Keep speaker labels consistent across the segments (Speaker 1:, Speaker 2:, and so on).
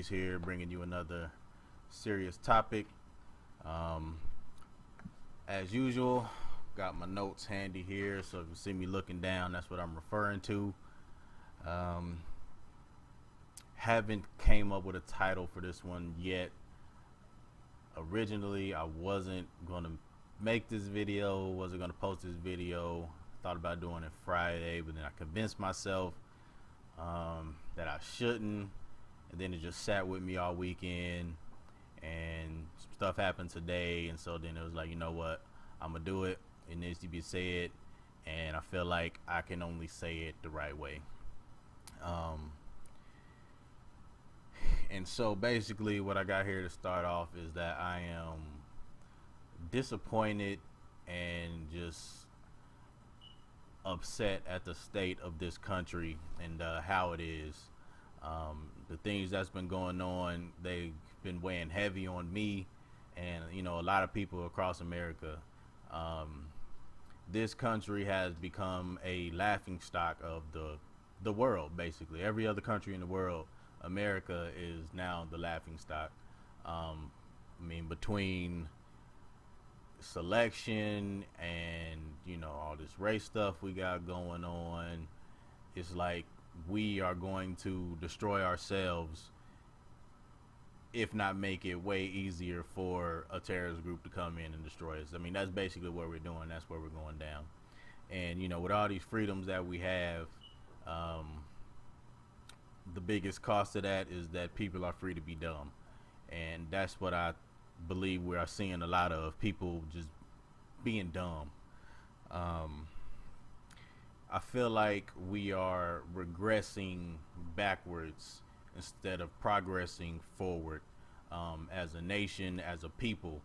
Speaker 1: series here, bringing you another serious topic. As usual, got my notes handy here, so if you see me looking down, that's what I'm referring to. Haven't came up with a title for this one yet. Originally, I wasn't going to make this video, wasn't going to post this video. Thought about doing it Friday, but then I convinced myself that I shouldn't, and then it just sat with me all weekend, and some stuff happened today, and so then it was like, you know what, I'm gonna do it. It needs to be said, and I feel like I can only say it the right way. And so basically what I got here to start off is that I am disappointed and just upset at the state of this country and how it is. The things that's been going on, they've been weighing heavy on me and a lot of people across America. This country has become a laughing stock of the world. Basically every other country in the world, America is now the laughing stock. Between selection and all this race stuff we got going on, it's like we are going to destroy ourselves, if not make it way easier for a terrorist group to come in and destroy us. That's basically what we're doing. That's where we're going down. And with all these freedoms that we have, the biggest cost of that is that people are free to be dumb. And that's what I believe we are seeing a lot of, people just being dumb. I feel like we are regressing backwards instead of progressing forward, as a nation, as a people.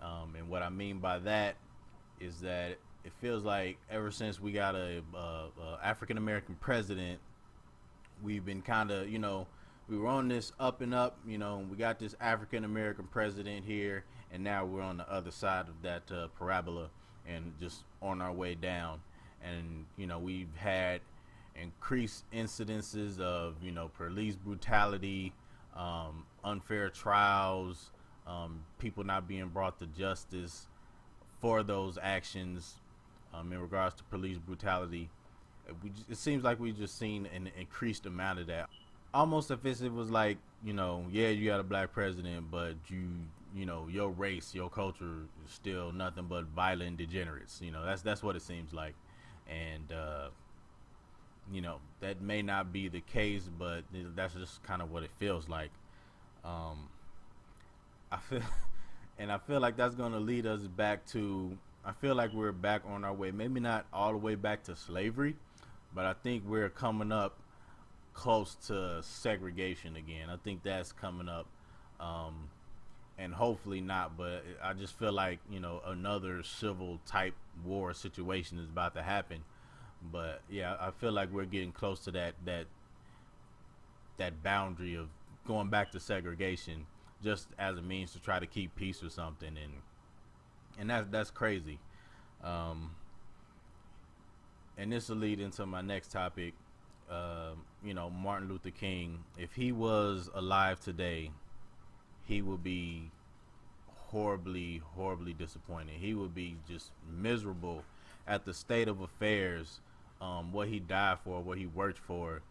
Speaker 1: And what I mean by that is that it feels like ever since we got a African American president, we've been kind of, we were on this up and up, we got this African American president here, and now we're on the other side of that parabola and just on our way down. And we've had increased incidences of police brutality, unfair trials, people not being brought to justice for those actions. In regards to police brutality, it seems like we've just seen an increased amount of that. Almost as if it was like, yeah, you got a black president, but your race, your culture is still nothing but violent degenerates. That's what it seems like. And that may not be the case, but that's just kind of what it feels like. I feel like that's going to lead us back to, I feel like we're back on our way, maybe not all the way back to slavery, but I think we're coming up close to segregation again. I think that's coming up, and hopefully not, but I just feel like another civil type war situation is about to happen. But yeah, I feel like we're getting close to that boundary of going back to segregation, just as a means to try to keep peace or something. And that's crazy. And this will lead into my next topic. Martin Luther King, if he was alive today, he would be horribly disappointed. He would be just miserable at the state of affairs, what he died for, what he worked for.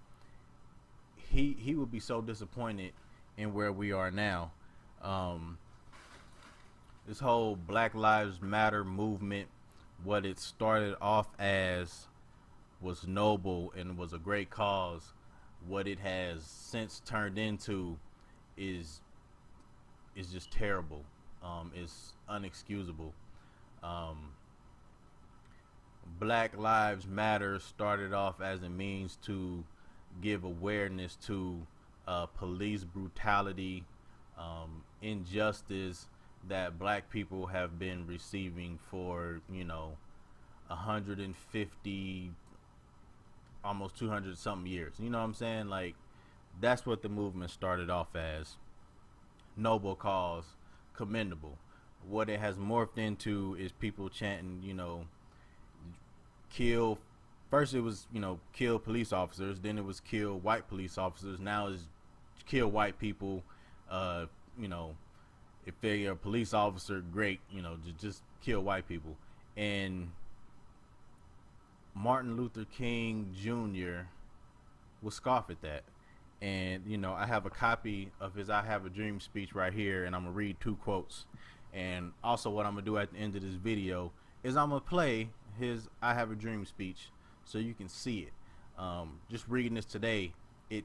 Speaker 1: He would be so disappointed in where we are now. This whole Black Lives Matter movement, what it started off as was noble and was a great cause. What it has since turned into is just terrible. It's unexcusable. Black Lives Matter started off as a means to give awareness to police brutality, injustice that black people have been receiving for 150, almost 200 something years. You know what I'm saying? Like, that's what the movement started off as. Noble cause, commendable. What it has morphed into is people chanting, kill. First it was, kill police officers. Then it was kill white police officers. Now it's kill white people. Uh, you know, if they're a police officer, great. You know, just kill white people. And Martin Luther King Jr. would scoff at that. And you know, I have a copy of his "I Have a Dream" speech right here, and I'm gonna read 2 quotes. And also, what I'm gonna do at the end of this video is I'm gonna play his "I Have a Dream" speech so you can see it. Just reading this today, it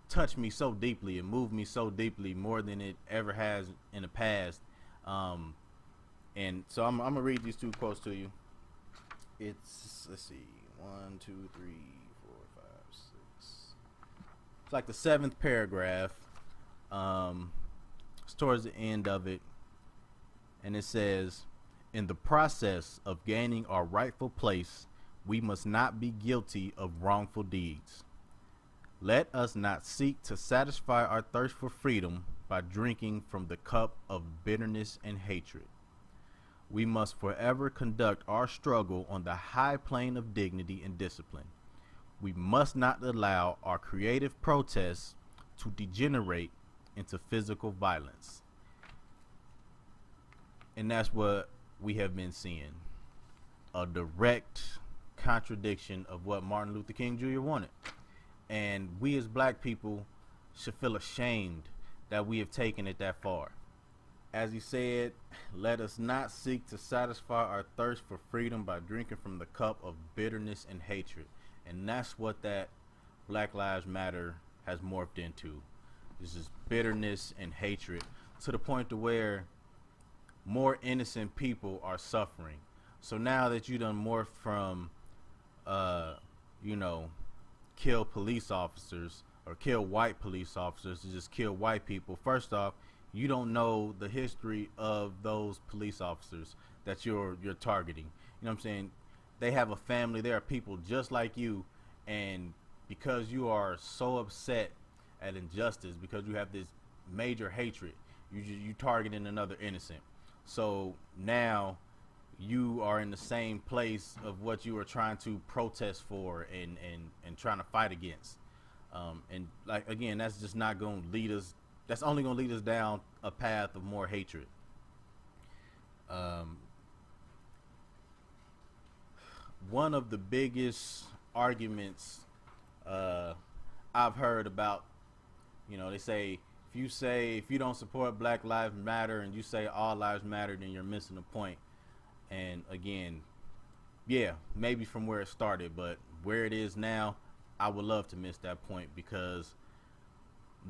Speaker 1: touched me so deeply, it moved me so deeply, more than it ever has in the past. And so I'm gonna read these 2 quotes to you. It's, let's see, 1, 2, 3, 4, 5, 6. It's like the 7th paragraph. It's towards the end of it, and it says, "In the process of gaining our rightful place, we must not be guilty of wrongful deeds. Let us not seek to satisfy our thirst for freedom by drinking from the cup of bitterness and hatred. We must forever conduct our struggle on the high plane of dignity and discipline. We must not allow our creative protests to degenerate into physical violence." And that's what we have been seeing. A direct contradiction of what Martin Luther King Jr. wanted. And we as black people should feel ashamed that we have taken it that far. As he said, let us not seek to satisfy our thirst for freedom by drinking from the cup of bitterness and hatred. And that's what that Black Lives Matter has morphed into. This is bitterness and hatred, to the point to where more innocent people are suffering. So now that you done morphed from, you know, kill police officers or kill white police officers to just kill white people, first off, you don't know the history of those police officers that you're targeting. You know what I'm saying? They have a family. There are people just like you, and because you are so upset at injustice, because you have this major hatred, you targeting another innocent. So now you are in the same place of what you were trying to protest for and trying to fight against. And like, again, that's just not going to lead us. That's only going to lead us down a path of more hatred. One of the biggest arguments I've heard about, you know, they say if you don't support Black Lives Matter and you say all lives matter, then you're missing the point. And again, yeah, maybe from where it started, but where it is now, I would love to miss that point, because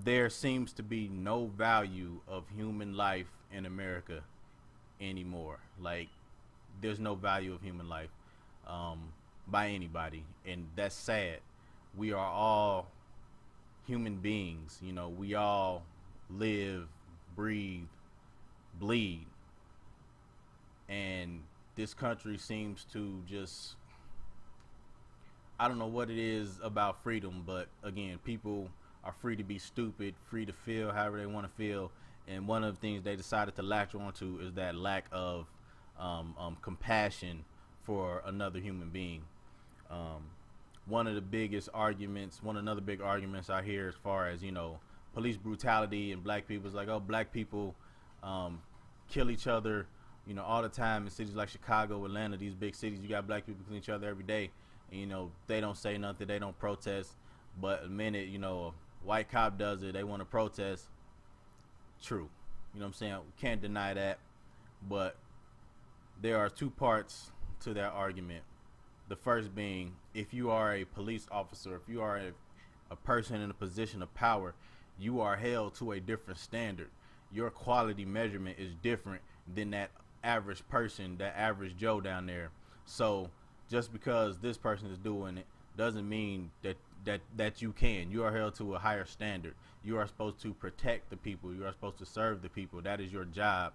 Speaker 1: there seems to be no value of human life in America anymore. Like, there's no value of human life by anybody, and that's sad. We are all human beings, you know, we all live, breathe, bleed, and this country seems to just, I don't know what it is about freedom, but again, people are free to be stupid, free to feel however they want to feel, and one of the things they decided to latch onto is that lack of compassion for another human being. One of the biggest arguments, another big arguments I hear as far as, you know, police brutality and black people is like, oh, black people kill each other, you know, all the time in cities like Chicago, Atlanta, these big cities. You got black people killing each other every day, and, you know, they don't say nothing, they don't protest. But the minute, you know, a white cop does it, they want to protest. True, you know what I'm saying? We can't deny that. But there are 2 parts to that argument. The first being, if you are a police officer, if you are a person in a position of power, you are held to a different standard. Your quality measurement is different than that average person, that average Joe down there. So just because this person is doing it doesn't mean that you can. You are held to a higher standard. You are supposed to protect the people. You are supposed to serve the people. That is your job.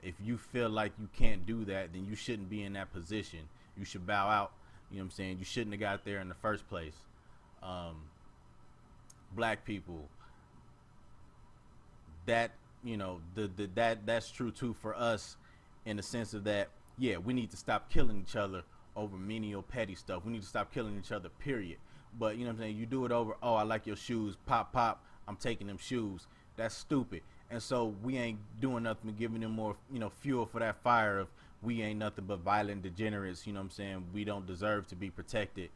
Speaker 1: If you feel like you can't do that, then you shouldn't be in that position. You should bow out. You know what I'm saying? You shouldn't have got there in the first place. Black people, that, you know, that's true too for us, in the sense of that, yeah, we need to stop killing each other over menial petty stuff. We need to stop killing each other, period. But, you know what I'm saying, you do it over, oh, I like your shoes, pop, pop, I'm taking them shoes. That's stupid. And so we ain't doing nothing but giving them more, fuel for that fire of we ain't nothing but violent degenerates. You know what I'm saying? We don't deserve to be protected.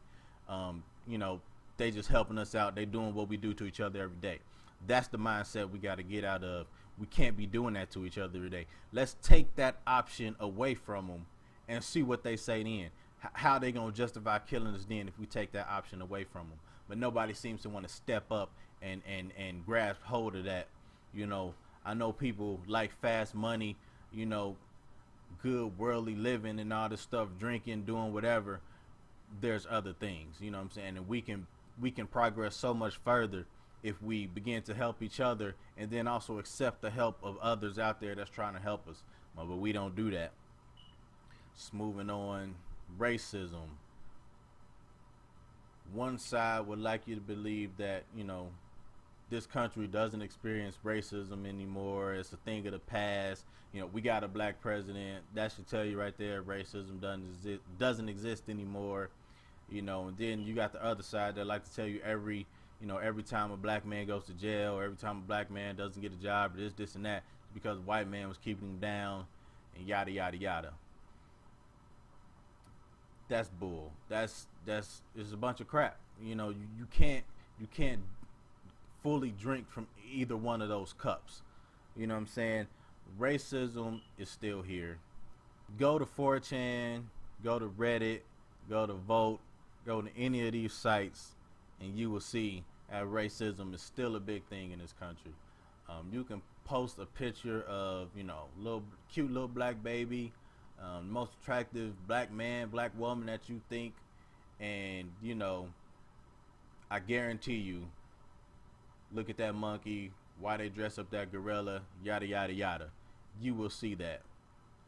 Speaker 1: Um, you know, they just helping us out. They doing what we do to each other every day. That's the mindset we got to get out of. We can't be doing that to each other every day. Let's take that option away from them and see what they say then. How they gonna justify killing us then if we take that option away from them? But nobody seems to want to step up and grasp hold of that. I know people like fast money, good worldly living and all this stuff, drinking, doing whatever. There's other things, you know what I'm saying? And we can progress so much further if we begin to help each other and then also accept the help of others out there that's trying to help us. But we don't do that. Just moving on, racism. One side would like you to believe that, this country doesn't experience racism anymore. It's a thing of the past. We got a black president. That should tell you right there, racism doesn't exist anymore. And then you got the other side that like to tell you every time a black man goes to jail, or every time a black man doesn't get a job, or this and that, it's because a white man was keeping him down, and yada yada yada. That's bull. It's a bunch of crap. You can't fully drink from either one of those cups. You know what I'm saying? Racism is still here. Go to 4chan, go to Reddit, go to Vote, go to any of these sites, and you will see that racism is still a big thing in this country. You can post a picture of, cute little black baby, most attractive black man, black woman that you think, and, I guarantee you, look at that monkey, why they dress up that gorilla, yada, yada, yada. You will see that.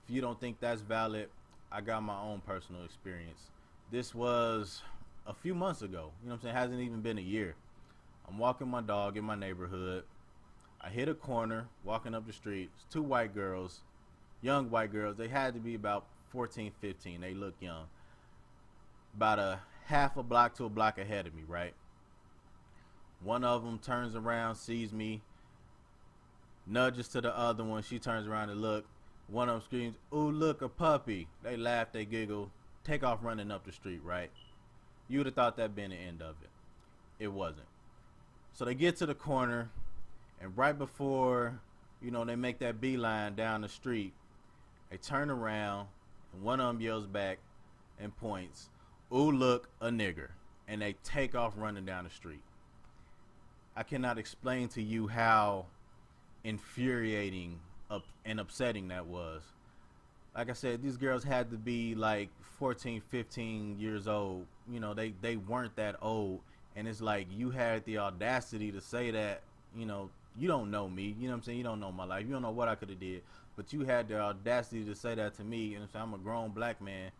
Speaker 1: If you don't think that's valid, I got my own personal experience. This was a few months ago. You know what I'm saying? It hasn't even been a year. I'm walking my dog in my neighborhood. I hit a corner, walking up the street. It's two white girls, young white girls. They had to be about 14, 15. They look young. About a half a block to a block ahead of me, right? One of them turns around, sees me, nudges to the other one. She turns around and look. One of them screams, "Ooh, look, a puppy." They laugh, they giggle, take off running up the street, right? You would have thought that'd been the end of it. It wasn't. So they get to the corner, and right before, they make that beeline down the street, they turn around, and one of them yells back and points, "Ooh, look, a nigger." And they take off running down the street. I cannot explain to you how infuriating and upsetting that was. Like I said, these girls had to be like 14, 15 years old. They weren't that old. And it's like, you had the audacity to say that, you don't know me. You know what I'm saying? You don't know my life. You don't know what I could have did. But you had the audacity to say that to me. And I'm a grown black man.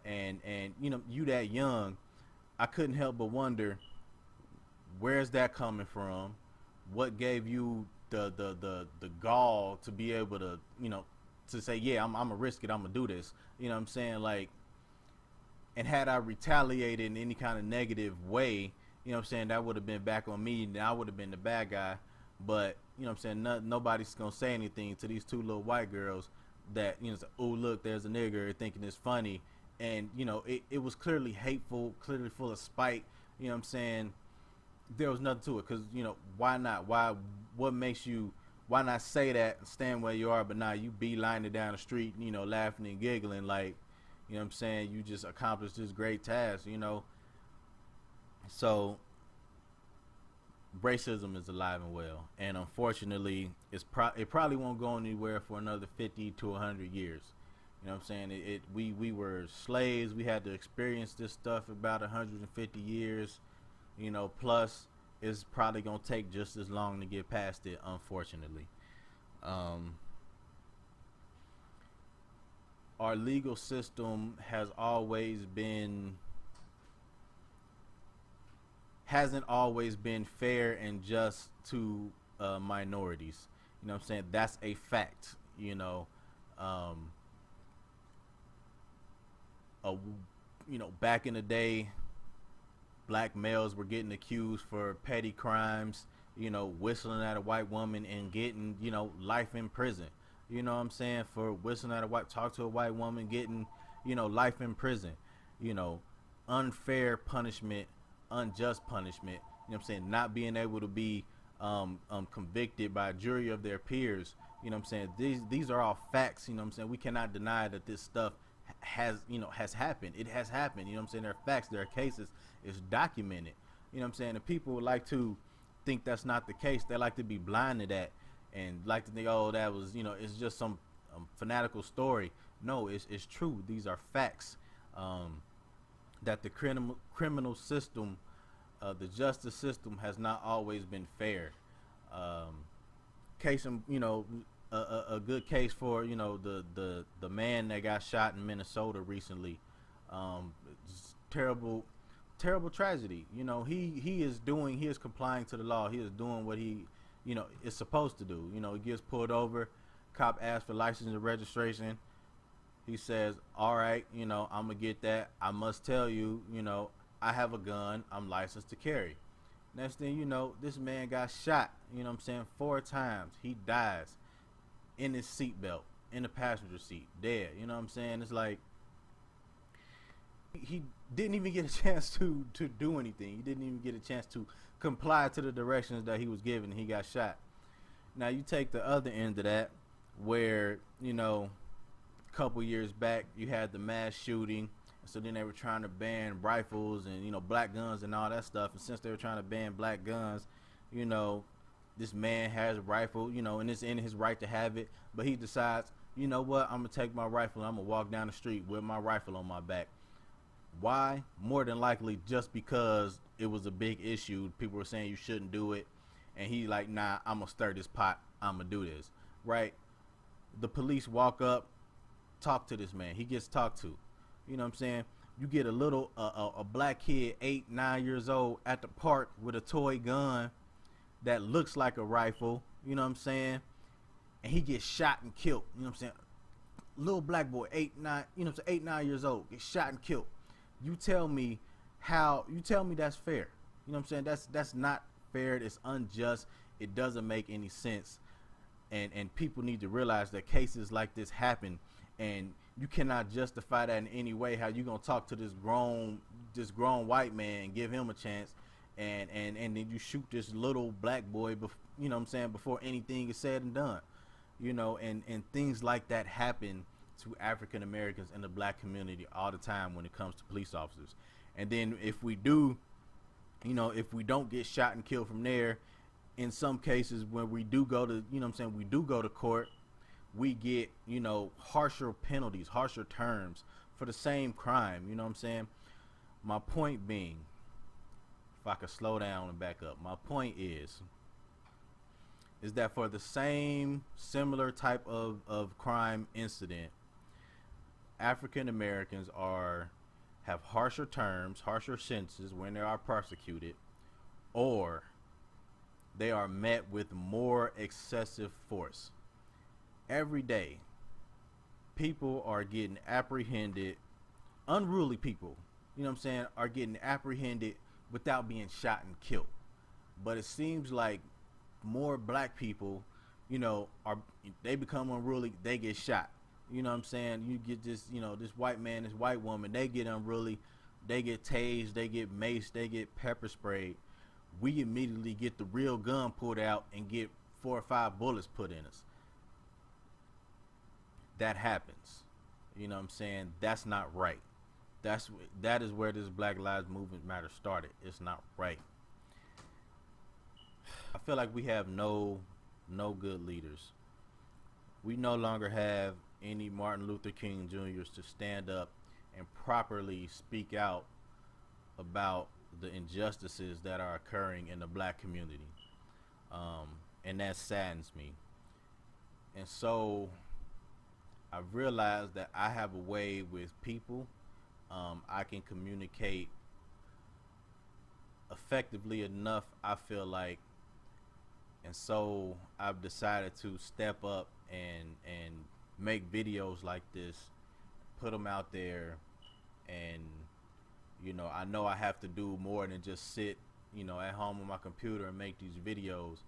Speaker 1: And you that young. I couldn't help but wonder, where's that coming from? What gave you the gall to be able to, to say, yeah, I'm gonna risk it, I'm gonna do this. You know what I'm saying? Like, and had I retaliated in any kind of negative way, you know what I'm saying, that would have been back on me, and I would have been the bad guy. But, you know what I'm saying, nobody's gonna say anything to these two little white girls that, say, "Oh, look, there's a nigger," thinking it's funny. And, it was clearly hateful, clearly full of spite. You know what I'm saying? There was nothing to it, because why not? Why not say that and stand where you are? But now you beelining down the street, laughing and giggling like, you know what I'm saying, you just accomplished this great task. So racism is alive and well, and unfortunately it probably won't go anywhere for another 50 to 100 years. You know what I'm saying? We were slaves. We had to experience this stuff about 150 years. Plus it's probably gonna take just as long to get past it, unfortunately. Our legal system hasn't always been fair and just to minorities. You know what I'm saying? That's a fact. Back in the day, black males were getting accused for petty crimes, whistling at a white woman and getting, life in prison. You know what I'm saying? For whistling at a talk to a white woman, getting, life in prison. You know, unfair punishment, unjust punishment. You know what I'm saying? Not being able to be convicted by a jury of their peers. You know what I'm saying? These are all facts. You know what I'm saying? We cannot deny that this stuff has happened. It has happened. You know what I'm saying? There are facts. There are cases. It's documented. You know what I'm saying? And people would like to think that's not the case. They like to be blind to that and like to think, oh, that was, it's just some fanatical story. No, it's true. These are facts. That the criminal system, the justice system, has not always been fair. Case in, a good case for, the man that got shot in Minnesota recently. Terrible tragedy. He is complying to the law. He is doing what he is supposed to do. He gets pulled over, cop asks for license and registration. He says, all right, I'm gonna get that. I must tell you, I have a gun. I'm licensed to carry. Next thing you know, this man got shot, 4 times. He dies in his seatbelt, in the passenger seat, dead. It's like, he didn't even get a chance to do anything. He didn't even get a chance to comply to the directions that he was given, and he got shot. Now you take the other end of that, where, a couple years back you had the mass shooting, so then they were trying to ban rifles and black guns and all that stuff. And since they were trying to ban black guns, this man has a rifle, and it's in his right to have it, but he decides, I'm gonna take my rifle and I'm gonna walk down the street with my rifle on my back. Why? More than likely just because it was a big issue. People were saying you shouldn't do it, and he like, nah, I'm gonna stir this pot, I'm gonna do this, right? The police walk up, talk to this man. He gets talked to. You know what I'm saying? You get a little a black kid, 8-9 years old, at the park with a toy gun that looks like a rifle. You know what I'm saying? And he gets shot and killed. You know what I'm saying? Little black boy, 8-9, 8-9 years old, gets shot and killed. You tell me that's fair. You know what I'm saying? That's not fair. It's unjust. It doesn't make any sense. And people need to realize that cases like this happen, and you cannot justify that in any way. How you gonna talk to this grown white man and give him a chance, and then you shoot this little black boy, before anything is said and done, and things like that happen to African Americans in the black community all the time when it comes to police officers. And then if we don't get shot and killed from there, in some cases when we do go to, we do go to court, we get, harsher penalties, harsher terms for the same crime. My point being, if I could slow down and back up, my point is that for the same similar type of crime incident, African Americans have harsher terms, harsher sentences when they are prosecuted, or they are met with more excessive force. Every day, people are getting apprehended, unruly people, are getting apprehended without being shot and killed. But it seems like more black people, they become unruly, they get shot. You get this, this white man, this white woman, they get unruly, they get tased, they get maced, they get pepper sprayed. We immediately get the real gun pulled out and get 4 or 5 bullets put in us. That happens. That's not right. That is where this Black Lives Movement matter started. It's not right. I feel like we have no good leaders. We no longer have any Martin Luther King Jr.'s to stand up and properly speak out about the injustices that are occurring in the black community. And that saddens me. And so I've realized that I have a way with people. I can communicate effectively enough, I feel like. And so I've decided to step up and make videos like this, put them out there, and I know I have to do more than just sit at home on my computer and make these videos,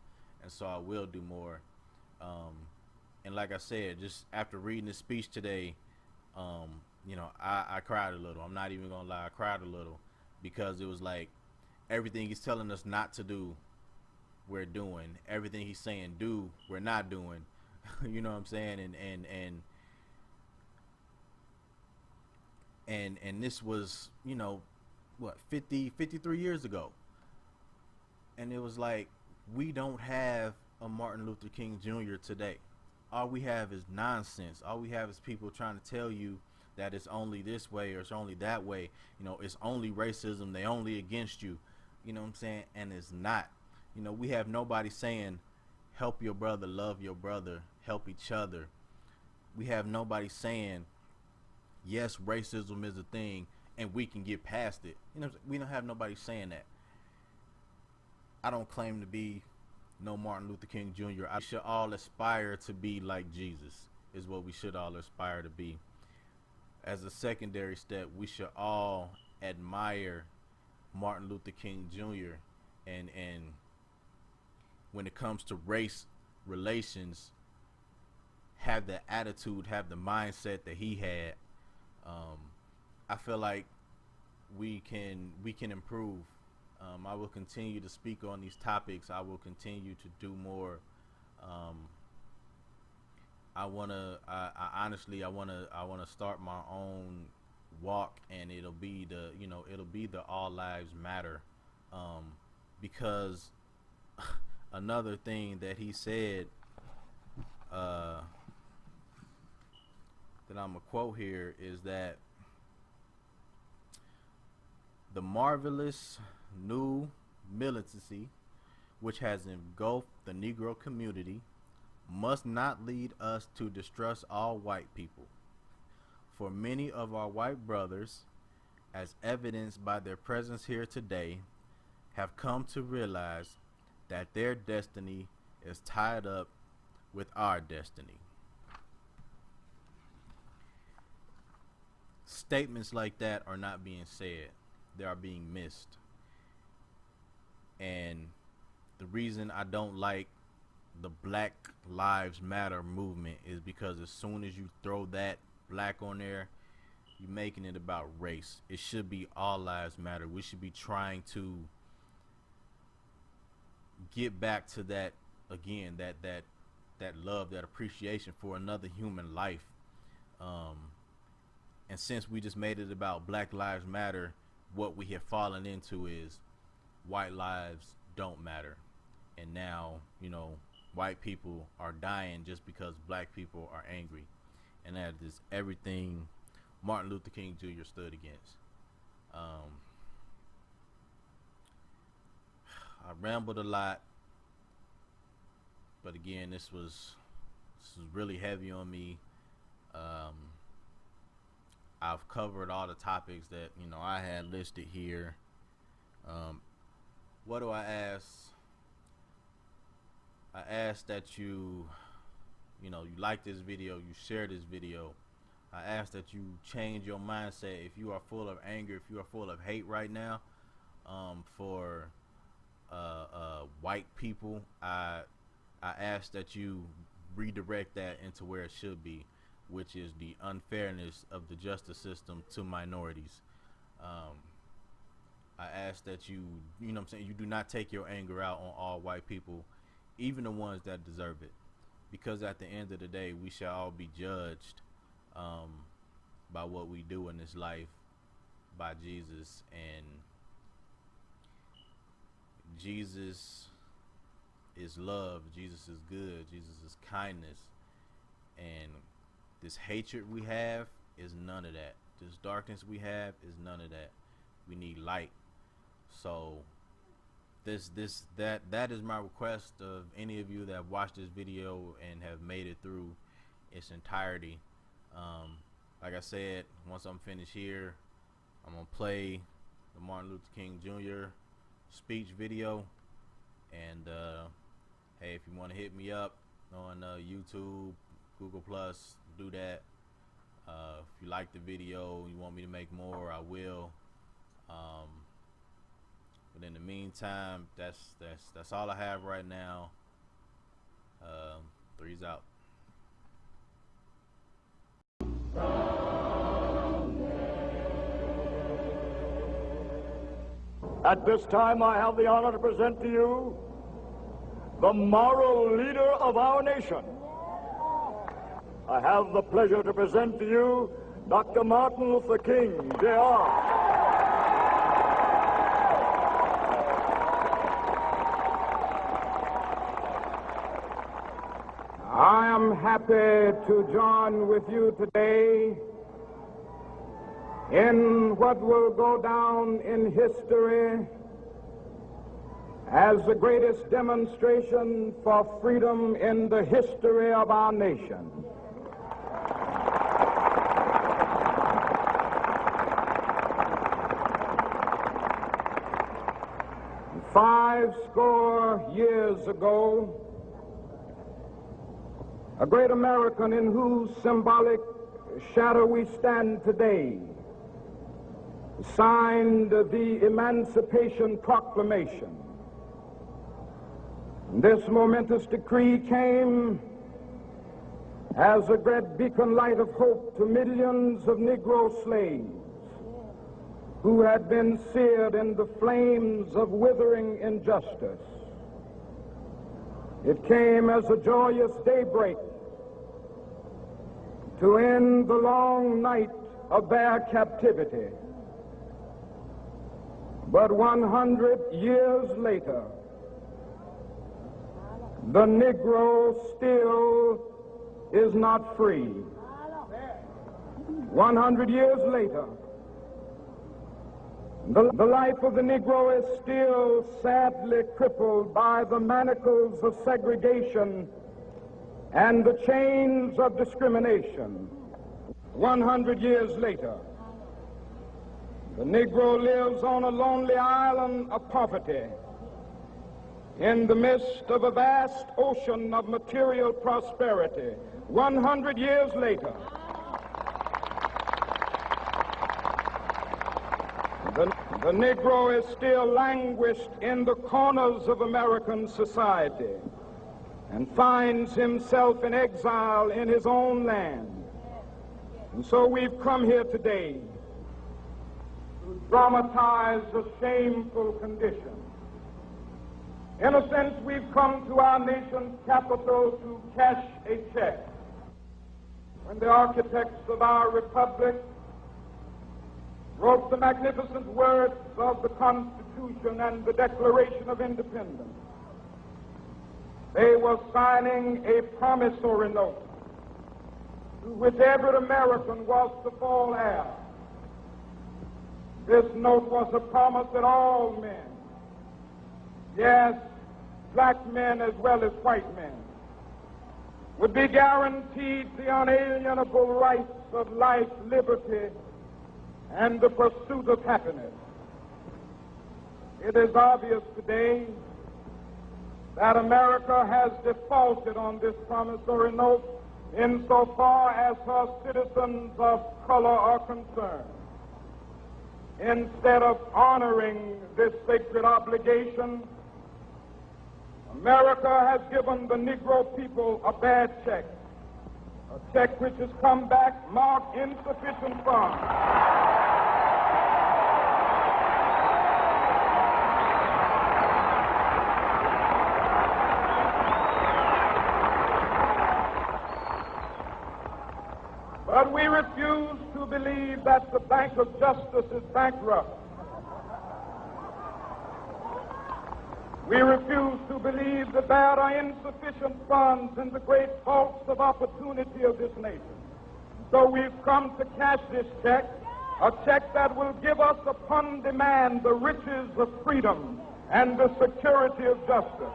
Speaker 1: and so I will do more. And like I said, just after reading the speech today, I cried a little. I'm not even gonna lie, I cried a little because it was like everything he's telling us not to do, we're doing. Everything he's saying do, we're not doing. You know what I'm saying? And this was, what, 53 years ago. And it was like, we don't have a Martin Luther King Jr. today. All we have is nonsense. All we have is people trying to tell you that it's only this way or it's only that way. It's only racism. They only against you. You know what I'm saying? And it's not. We have nobody saying, help your brother, love your brother, help each other. We have nobody saying, yes, racism is a thing and we can get past it. We don't have nobody saying that. I don't claim to be no Martin Luther King Jr. I should all aspire to be like Jesus, is what we should all aspire to be. As a secondary step, we should all admire Martin Luther King Jr. and when it comes to race relations, have the attitude, have the mindset that he had. I feel like we can improve. I will continue to speak on these topics. I will continue to do more. I honestly wanna start my own walk, and it'll be the All Lives Matter, because another thing that he said, that I'm gonna quote here, is that the marvelous new militancy which has engulfed the Negro community must not lead us to distrust all white people. For many of our white brothers, as evidenced by their presence here today, have come to realize that their destiny is tied up with our destiny. Statements like that are not being said. They are being missed. And the reason I don't like the Black Lives Matter movement is because as soon as you throw that black on there, you're making it about race. It should be all lives matter. We should be trying to get back to that again, that love, that appreciation for another human life. And since we just made it about Black Lives Matter, what we have fallen into is white lives don't matter. And now, white people are dying just because black people are angry. And that is everything Martin Luther King Jr. stood against. I rambled a lot, but again, this was really heavy on me. I've covered all the topics that I had listed here. What do I ask? I ask that you like this video, you share this video. I ask that you change your mindset. If you are full of anger, if you are full of hate right now, for white people, I ask that you redirect that into where it should be, which is the unfairness of the justice system to minorities. I ask that you do not take your anger out on all white people, even the ones that deserve it, because at the end of the day, we shall all be judged by what we do in this life, by Jesus. And Jesus is love, Jesus is good, Jesus is kindness, and this hatred we have is none of that. This darkness we have is none of that. We need light. So that is my request of any of you that have watched this video and have made it through its entirety. Like I said, once I'm finished here, I'm gonna play the Martin Luther King Jr. speech video. And hey, if you want to hit me up on YouTube, Google Plus, do that. If you like the video, you want me to make more, I will. But in the meantime, that's all I have right now. Three's out.
Speaker 2: At this time, I have the honor to present to you the moral leader of our nation. I have the pleasure to present to you Dr. Martin Luther King, Jr.
Speaker 3: I am happy to join with you today in what will go down in history as the greatest demonstration for freedom in the history of our nation. Five score years ago, a great American in whose symbolic shadow we stand today signed the Emancipation Proclamation. This momentous decree came as a great beacon light of hope to millions of Negro slaves who had been seared in the flames of withering injustice. It came as a joyous daybreak to end the long night of their captivity. But 100 years later, the Negro still is not free. 100 years later, the life of the Negro is still sadly crippled by the manacles of segregation and the chains of discrimination. 100 years later, the Negro lives on a lonely island of poverty in the midst of a vast ocean of material prosperity. 100 years later, the Negro is still languished in the corners of American society and finds himself in exile in his own land. And so we've come here today to dramatize a shameful condition. In a sense, we've come to our nation's capital to cash a check. When the architects of our republic wrote the magnificent words of the Constitution and the Declaration of Independence, they were signing a promissory note to which every American was to fall heir. This note was a promise that all men, yes, black men as well as white men, would be guaranteed the unalienable rights of life, liberty, and the pursuit of happiness. It is obvious today that America has defaulted on this promissory note insofar as her citizens of color are concerned. Instead of honoring this sacred obligation, America has given the Negro people a bad check, a check which has come back marked insufficient funds. But we refuse to believe that the Bank of Justice is bankrupt. We refuse to believe that there are insufficient funds in the great vaults of opportunity of this nation. So we've come to cash this check, a check that will give us upon demand the riches of freedom and the security of justice.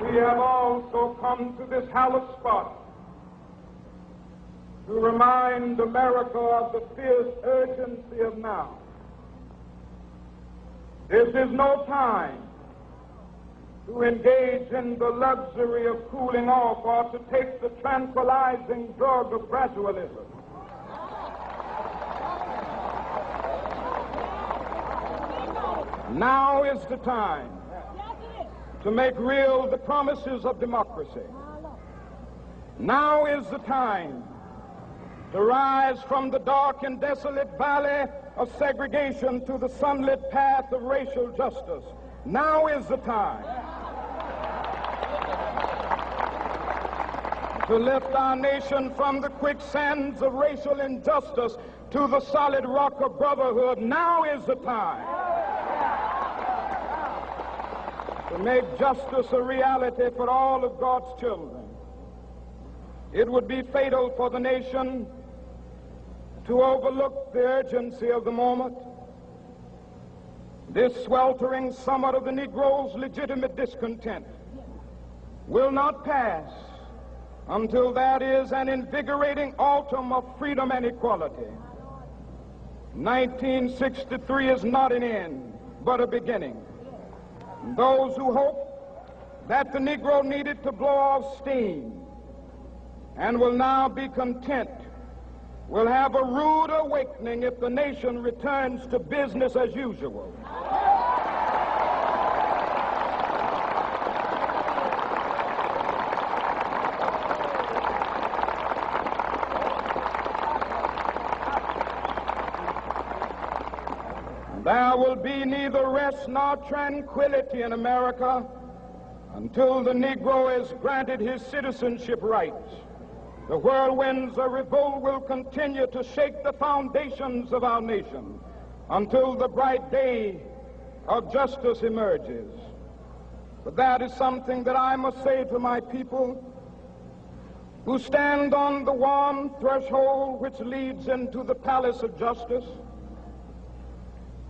Speaker 3: We have also come to this hallowed spot to remind America of the fierce urgency of now. This is no time to engage in the luxury of cooling off or to take the tranquilizing drug of gradualism. Now is the time to make real the promises of democracy. Now is the time to rise from the dark and desolate valley of segregation to the sunlit path of racial justice. Now is the time to lift our nation from the quicksands of racial injustice to the solid rock of brotherhood. Now is the time to make justice a reality for all of God's children. It would be fatal for the nation to overlook the urgency of the moment. This sweltering summit of the Negro's legitimate discontent will not pass until that is an invigorating autumn of freedom and equality. 1963 is not an end, but a beginning. Those who hope that the Negro needed to blow off steam and will now be content will have a rude awakening if the nation returns to business as usual. There will be neither rest nor tranquility in America until the Negro is granted his citizenship rights. The whirlwinds of revolt will continue to shake the foundations of our nation until the bright day of justice emerges. But that is something that I must say to my people who stand on the warm threshold which leads into the palace of justice.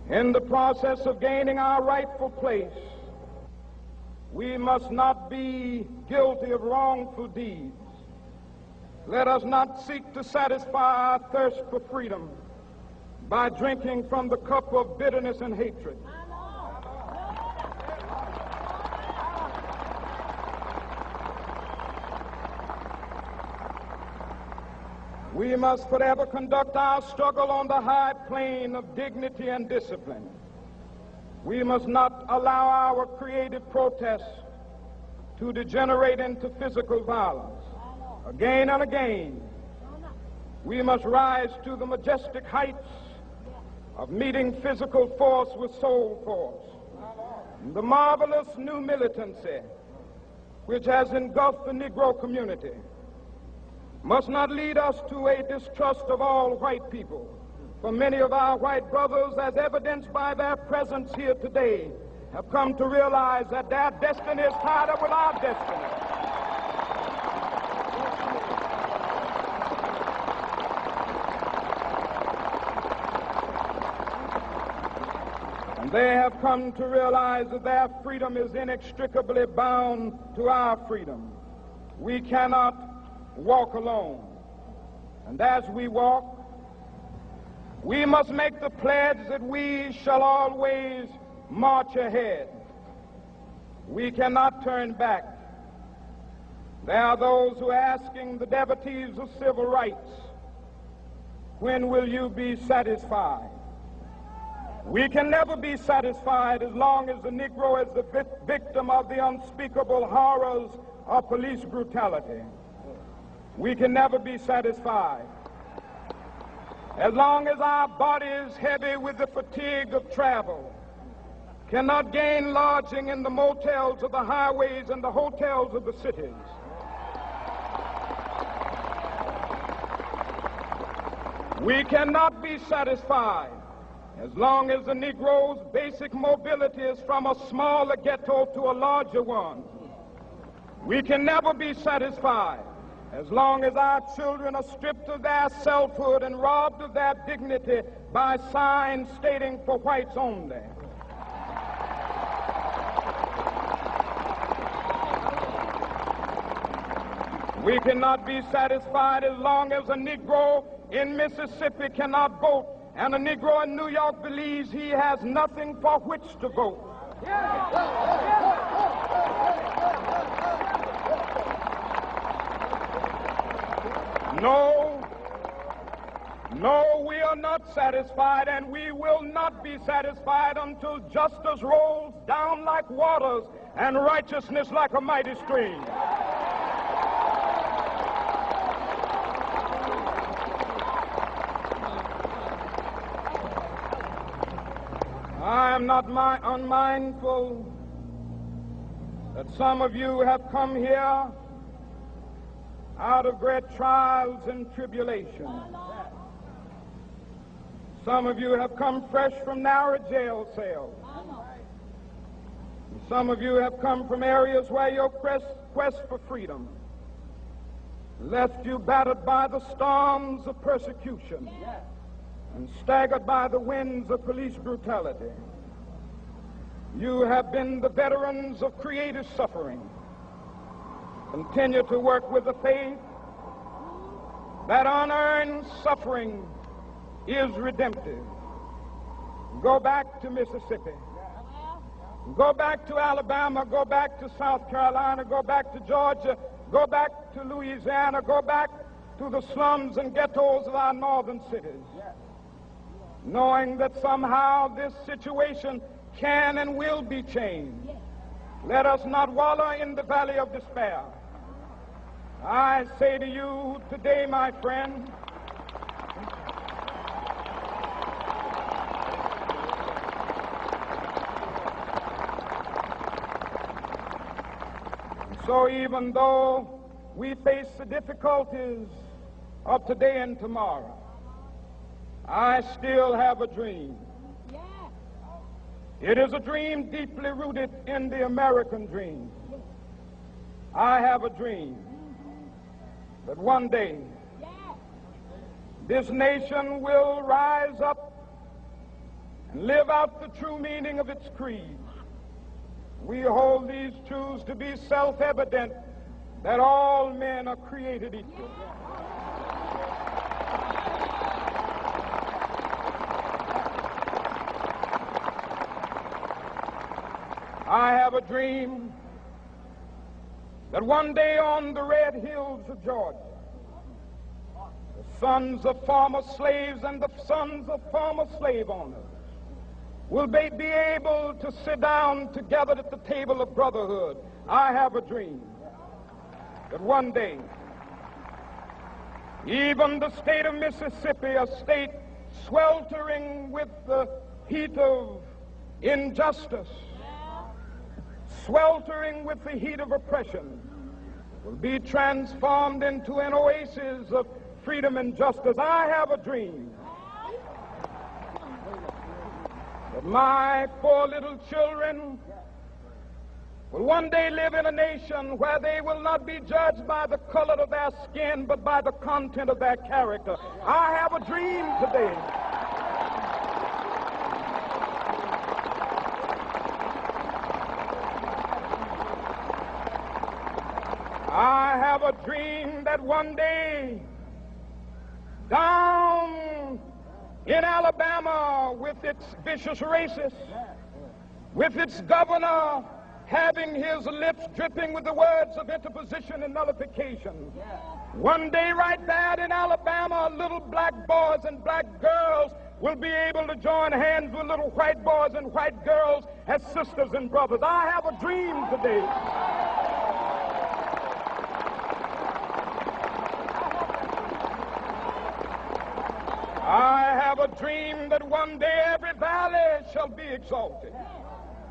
Speaker 3: In the process of gaining our rightful place, we must not be guilty of wrongful deeds. Let us not seek to satisfy our thirst for freedom by drinking from the cup of bitterness and hatred. We must forever conduct our struggle on the high plane of dignity and discipline. We must not allow our creative protests to degenerate into physical violence. Again and again, we must rise to the majestic heights of meeting physical force with soul force. The marvelous new militancy which has engulfed the Negro community must not lead us to a distrust of all white people. For many of our white brothers, as evidenced by their presence here today, have come to realize that their destiny is tied up with our destiny. And they have come to realize that their freedom is inextricably bound to our freedom. We cannot walk alone. And as we walk, we must make the pledge that we shall always march ahead. We cannot turn back. There are those who are asking the devotees of civil rights, when will you be satisfied? We can never be satisfied as long as the Negro is the victim of the unspeakable horrors of police brutality. We can never be satisfied as long as our bodies, heavy with the fatigue of travel, cannot gain lodging in the motels of the highways and the hotels of the cities. We cannot be satisfied as long as the Negro's basic mobility is from a smaller ghetto to a larger one. We can never be satisfied as long as our children are stripped of their selfhood and robbed of their dignity by signs stating for whites only. We cannot be satisfied as long as a Negro in Mississippi cannot vote and a Negro in New York believes he has nothing for which to vote. No, we are not satisfied, and we will not be satisfied until justice rolls down like waters and righteousness like a mighty stream. I am not unmindful that some of you have come here out of great trials and tribulations. Some of you have come fresh from narrow jail cells. Some of you have come from areas where your quest for freedom left you battered by the storms of persecution and staggered by the winds of police brutality. You have been the veterans of creative suffering. Continue to work with the faith that unearned suffering is redemptive. Go back to Mississippi. Go back to Alabama. Go back to South Carolina. Go back to Georgia. Go back to Louisiana. Go back to the slums and ghettos of our northern cities, knowing that somehow this situation can and will be changed. Let us not wallow in the valley of despair. I say to you today, my friend, so even though we face the difficulties of today and tomorrow, I still have a dream. It is a dream deeply rooted in the American dream. I have a dream that one day this nation will rise up and live out the true meaning of its creed. We hold these truths to be self-evident, that all men are created equal. I have a dream that one day on the red hills of Georgia, the sons of former slaves and the sons of former slave owners will be able to sit down together at the table of brotherhood. I have a dream that one day, even the state of Mississippi, a state sweltering with the heat of injustice, sweltering with the heat of oppression, will be transformed into an oasis of freedom and justice. I have a dream that my 4 little children will one day live in a nation where they will not be judged by the color of their skin, but by the content of their character. I have a dream today I have a dream that one day down in Alabama, with its vicious racists, with its governor having his lips dripping with the words of interposition and nullification, one day right there in Alabama, little black boys and black girls will be able to join hands with little white boys and white girls as sisters and brothers. I have a dream today I have a dream that one day every valley shall be exalted,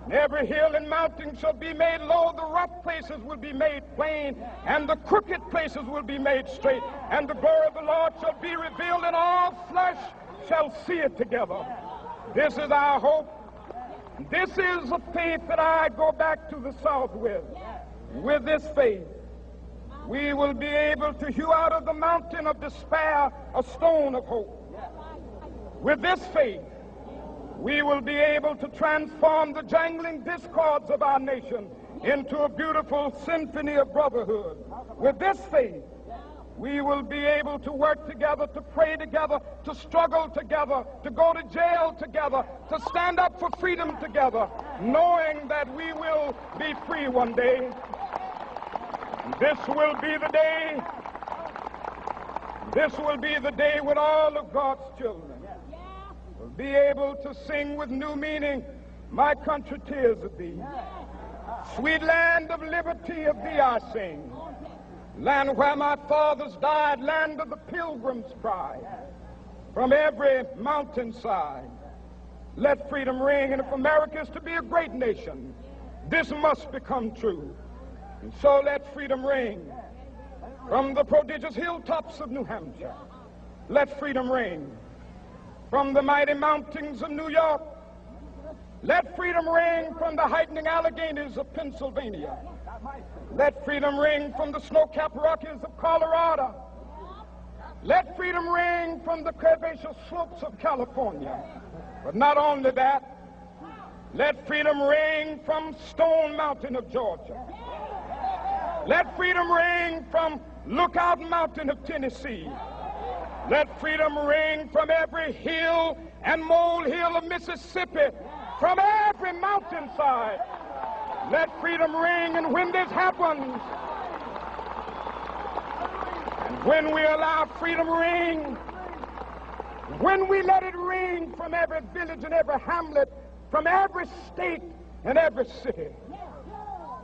Speaker 3: and every hill and mountain shall be made low, the rough places will be made plain, and the crooked places will be made straight, and the glory of the Lord shall be revealed, and all flesh shall see it together. This is our hope. This is the faith that I go back to the South with. With this faith, we will be able to hew out of the mountain of despair a stone of hope. With this faith, we will be able to transform the jangling discords of our nation into a beautiful symphony of brotherhood. With this faith, We will be able to work together, to pray together, to struggle together, to go to jail together, to stand up for freedom together, knowing that we will be free one day. This will be the day. This will be the day when all of God's children will be able to sing with new meaning, "My country, tears of thee. Sweet land of liberty, of thee I sing. Land where my fathers died, land of the pilgrim's pride. From every mountainside, let freedom ring. And if America is to be a great nation, this must become true. And so let freedom ring. From the prodigious hilltops of New Hampshire, let freedom ring. From the mighty mountains of New York, let freedom ring. From the heightening Alleghenies of Pennsylvania, let freedom ring. From the snow-capped Rockies of Colorado, let freedom ring. From the curvaceous slopes of California. But not only that, let freedom ring from Stone Mountain of Georgia. Let freedom ring from Lookout Mountain of Tennessee. Let freedom ring from every hill and molehill of Mississippi, from every mountainside. Let freedom ring. And when this happens, and when we allow freedom ring, when we let it ring from every village and every hamlet, from every state and every city,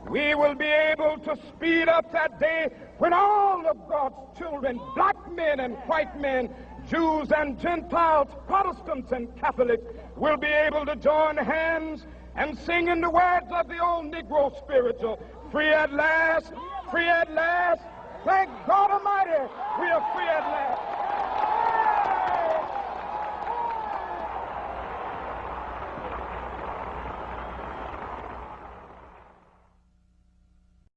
Speaker 3: we will be able to speed up that day when all of God's children, black men and white men, Jews and Gentiles, Protestants and Catholics, will be able to join hands and sing in the words of the old Negro spiritual, "Free at last, free at last. Thank God Almighty, we are free